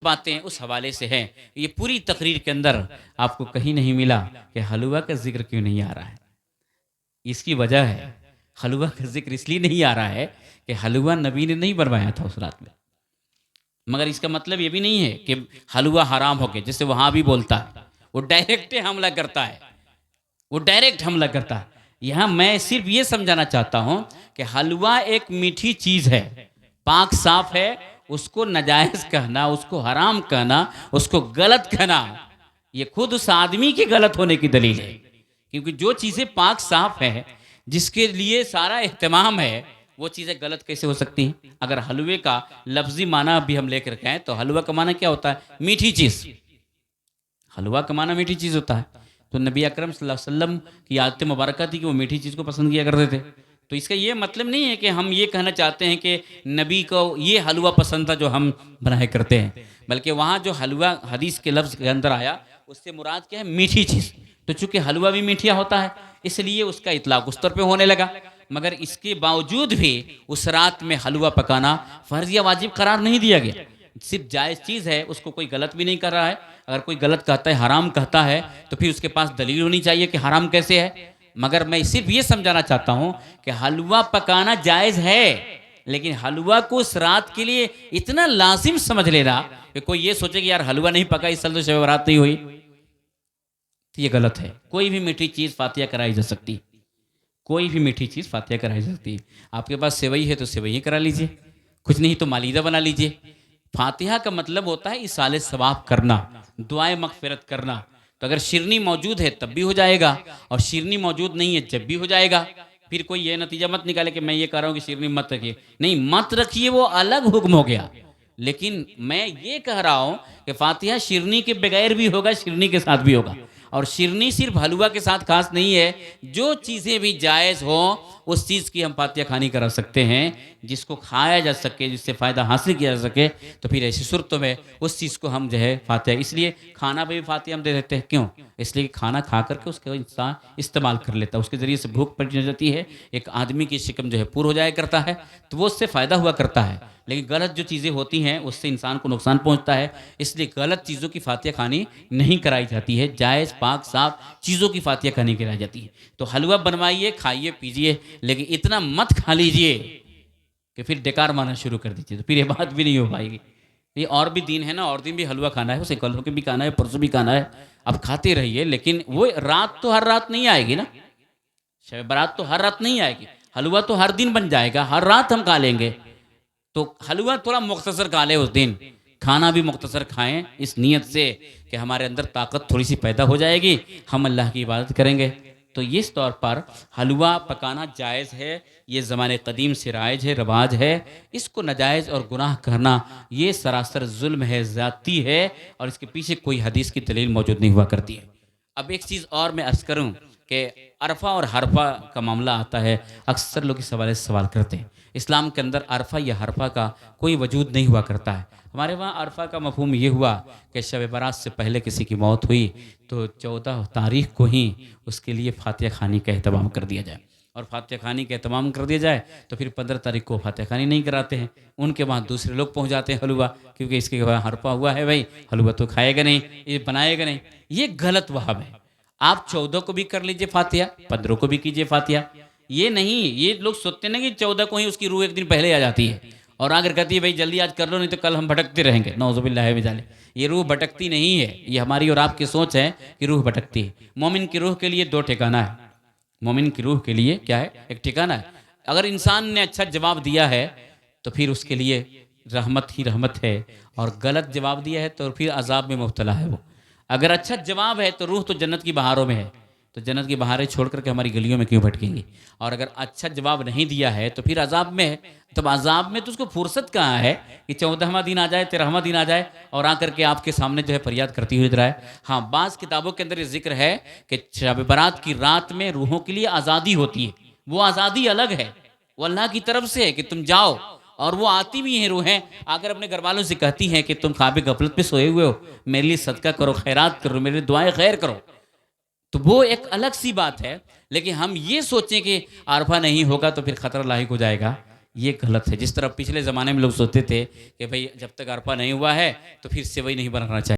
बातें उस हवाले से हैं। ये पूरी तकरीर के अंदर आपको कहीं नहीं मिला कि हलवा का जिक्र क्यों नहीं आ रहा है। इसकी वजह है, हलवा का जिक्र इसलिए नहीं आ रहा है कि हलवा नबी ने नहीं बनवाया था उस रात में। मगर इसका मतलब ये भी नहीं है कि हलवा हराम हो गया, जैसे वहां भी बोलता है, वो डायरेक्ट हमला करता है, वो डायरेक्ट हमला करता है। यहां मैं सिर्फ ये समझाना चाहता हूं कि हलवा एक मीठी चीज है, पाक साफ है, उसको नाजायज कहना, उसको हराम कहना, उसको गलत कहना, ये खुद उस आदमी के गलत होने की दलील है। क्योंकि जो चीजें पाक साफ है, जिसके लिए सारा एहतमाम है, वो चीजें गलत कैसे हो सकती हैं। अगर हलवे का लफ्जी माना भी हम लेकर के आए तो हलवा का माना क्या होता है? मीठी चीज। हलवा का माना मीठी चीज होता है। तो नबी अकरम सल्लल्लाहु अलैहि वसल्लम की आदत मुबारक थी कि वो मीठी चीज को पसंद किया करते थे। तो इसका ये मतलब नहीं है कि हम ये कहना चाहते हैं कि नबी को ये हलवा पसंद था जो हम बनाए करते हैं, बल्कि वहाँ जो हलवा हदीस के लफ्ज़ के अंदर आया उससे मुराद क्या है? मीठी चीज़। तो चूंकि हलवा भी मीठिया होता है इसलिए उसका इतलाक उस तरह पे होने लगा। मगर इसके बावजूद भी उस रात में हलवा पकाना फ़र्ज़ या वाजिब करार नहीं दिया गया, सिर्फ जायज़ चीज़ है, उसको कोई गलत भी नहीं कर रहा है। अगर कोई गलत कहता है, हराम कहता है, तो फिर उसके पास दलील होनी चाहिए कि हराम कैसे है। मगर मैं सिर्फ ये समझाना चाहता हूं कि हलवा पकाना जायज है, लेकिन हलवा को उस रात के लिए इतना लाजिम समझ लेना कि कोई ये सोचे कि यार हलवा नहीं पका इस साल तो शब बारात नहीं हुई, तो ये गलत है। कोई भी मीठी चीज़ फातिया कराई जा सकती, कोई भी मीठी चीज़ फातिया कराई जा सकती है। आपके पास सेवई है तो सेवई करा लीजिए, कुछ नहीं तो मालीदा बना लीजिए। फातिहा का मतलब होता है इसाले सवाब करना, दुआए मगफिरत करना। तो अगर शिरनी मौजूद है तब भी हो जाएगा, और शिरनी मौजूद नहीं है जब भी हो जाएगा। फिर कोई ये नतीजा मत निकाले कि मैं ये कह रहा हूँ कि शिरनी मत रखिए, नहीं मत रखिए, वो अलग हुक्म हो गया। लेकिन मैं ये कह रहा हूँ कि फातिहा शिरनी के बगैर भी होगा, शिरनी के साथ भी होगा। और शिरनी सिर्फ हलवा के साथ खास नहीं है, जो चीज़ें भी जायज़ हो उस चीज़ की हम फातिहा खानी करा सकते हैं, जिसको खाया जा सके, जिससे फ़ायदा हासिल किया जा सके। तो फिर ऐसी सूरतों में उस चीज़ को हम जो है फातिहा, इसलिए खाना पे भी फातिहा हम दे देते हैं। क्यों? इसलिए कि खाना खा करके उसका इंसान इस्तेमाल कर लेता है, उसके ज़रिए से भूख पड़ जाती है, एक आदमी की शिकम जो है पूरा हो जाया करता है, तो वो उससे फ़ायदा हुआ करता है। लेकिन गलत जो चीज़ें होती हैं उससे इंसान को नुकसान पहुंचता है, इसलिए गलत चीज़ों की फातिहा खानी नहीं कराई जाती है, जायज़ पाक साफ चीज़ों की फातिहा खानी कराई जाती है। तो हलवा बनवाइए, खाइए पीजिए, लेकिन इतना मत खा लीजिए कि फिर डेकार मारना शुरू कर दीजिए, तो फिर ये बात भी नहीं हो पाएगी। ये और भी दिन है ना, और दिन भी हलवा खाना है, उसे कल को भी खाना है, परसों भी खाना है, अब खाते रहिए। लेकिन वो रात तो हर रात नहीं आएगी ना, शब बारात तो हर रात नहीं आएगी, हलवा तो हर दिन बन जाएगा, हर रात हम खा लेंगे। तो हलवा थोड़ा मुख्तसर खा लें उस दिन, खाना भी मुख्तसर खाएं, इस नीयत से कि हमारे अंदर ताकत थोड़ी सी पैदा हो जाएगी, हम अल्लाह की इबादत करेंगे। तो इस तौर पर हलवा पकाना जायज़ है, ये ज़माने कदीम से राइज है, रवाज है। इसको नाजायज़ और गुनाह करना ये सरासर जुल्म है, ज़्यादती है, और इसके पीछे कोई हदीस की दलील मौजूद नहीं हुआ करती है। अब एक चीज़ और मैं अर्ज़ करूँ कि अरफा और हरफा का मामला आता है, अक्सर लोग इस हवाले से सवाल करते हैं। इस्लाम के अंदर अरफा या हरफा का कोई वजूद नहीं हुआ करता है। हमारे वहाँ अरफा का मफहूम ये हुआ कि शब बारात से पहले किसी की मौत हुई तो 14 तारीख को ही उसके लिए फातिहा खानी का अहतमाम कर दिया जाए, और फातिहा खानी का अहतमाम कर दिया जाए तो फिर 15 तारीख को फातिहा खानी नहीं कराते हैं, उनके वहाँ दूसरे लोग पहुँच जाते हैं हलवा, क्योंकि इसके वहाँ हरफा हुआ है भाई, हलवा तो खाएगा नहीं, ये बनाएगा नहीं। ये गलत वहाम है। आप 14 को भी कर लीजिए फातिहा, 15 को भी कीजिए फातिहा। ये नहीं, ये लोग सोचते ना कि 14 को ही उसकी रूह एक दिन पहले आ जाती है और आकर कहती है भाई जल्दी आज कर लो नहीं तो कल हम भटकते रहेंगे, नौजुबिल्लाह मिन ज़ालिक। ये रूह भटकती नहीं है, ये हमारी और आपकी सोच है कि रूह भटकती है। मोमिन की रूह के लिए 2 ठिकाना है, मोमिन की रूह के लिए क्या है? एक ठिकाना है। अगर इंसान ने अच्छा जवाब दिया है तो फिर उसके लिए रहमत ही रहमत है, और गलत जवाब दिया है तो फिर अजाब में मुब्तला है वो। अगर अच्छा जवाब है तो रूह तो जन्नत की बहारों में है, तो जन्नत की बहारें छोड़ करके हमारी गलियों में क्यों भटकेंगी। और अगर अच्छा जवाब नहीं दिया है तो फिर अजाब में है। तब अजाब में तो उसको फुर्सत कहाँ है कि 14वां दिन आ जाए, 13वां दिन आ जाए और आकर के आपके सामने जो है फरियाद करती हुई रहा है। हाँ, बाज़ किताबों के अंदर ये जिक्र है कि शब बारात की रात में रूहों के लिए आज़ादी होती है, वो आज़ादी अलग है, वो अल्लाह की तरफ से है कि तुम जाओ। और वो आती भी हैं रूहें, आकर अपने घर वालों से कहती हैं कि तुम ख्वाब गफलत पे सोए हुए हो, मेरे लिए सदका करो, खैरात करो, मेरे लिए दुआएं खैर करो। तो वो एक अलग सी बात है। लेकिन हम ये सोचें कि अरफा नहीं होगा तो फिर खतरा लाहिक हो जाएगा, ये गलत है। जिस तरह पिछले ज़माने में लोग सोचते थे कि भाई जब तक अरपा नहीं हुआ है तो फिर सेवई नहीं बनाना चाहिए।